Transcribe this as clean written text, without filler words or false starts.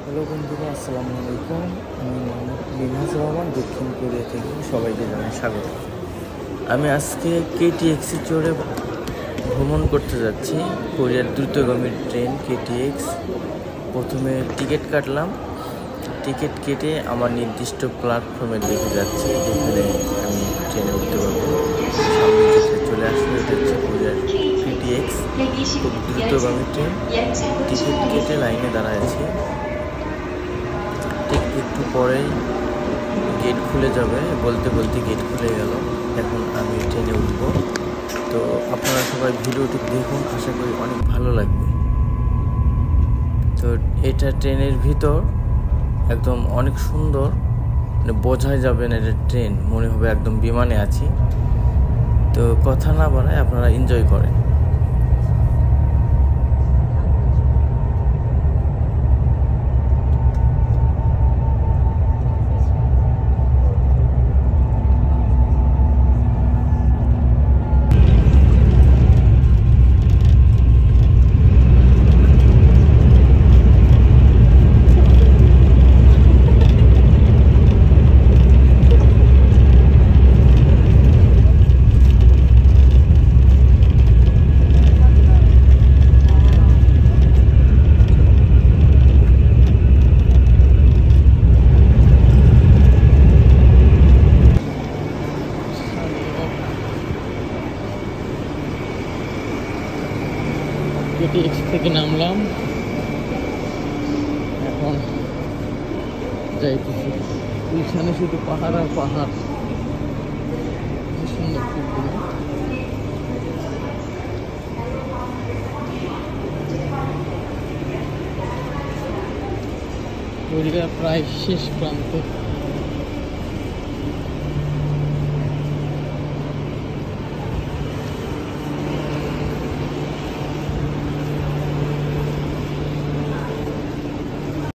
Hello বন্ধুরা, আসসালামু আলাইকুম। আমি মোহাম্মদ মিনহাজ রহমান, দক্ষিণ কোরিয়া থেকে সবাইকে জানাই স্বাগত। আমি আজকে কেটিএক্সে চড়ে ভ্রমণ করতে যাচ্ছি। কোরিয়ার দ্রুতগামী ট্রেন কেটিএক্স। প্রথমে টিকিট কাটলাম। টিকিট কেটে আমার নির্দিষ্ট প্ল্যাটফর্মের দিকে যাচ্ছি, যেখানে আমি ট্রেনে উঠতে পারবো। সামনে যেটা চলে আসলে এটা হচ্ছে কোরিয়ার কেটিএক্স, খুব দ্রুতগামী ট্রেন। টিকিট কেটে লাইনে দাঁড়ায় আছি। ঠিক একটু পরেই গেট খুলে যাবে, বলতে বলতে গেট খুলে গেল। এখন আমি ট্রেনে উঠব। তো আপনারা সবাই ভিডিওটি দেখুন, আশা করি অনেক ভালো লাগবে। তো এটা ট্রেনের ভিতর একদম অনেক সুন্দর, মানে বোঝাই যাবে না এটা ট্রেন, মনে হবে একদম বিমানে আছি। তো কথা না বাড়ায় আপনারা এনজয় করেন। কেটিএক্স থেকে নামলাম, এখন যাইতেছি। ওইখানে শুধু পাহাড় আর পাহাড়, সুন্দর কোরিয়া প্রায় শেষ প্রান্তে।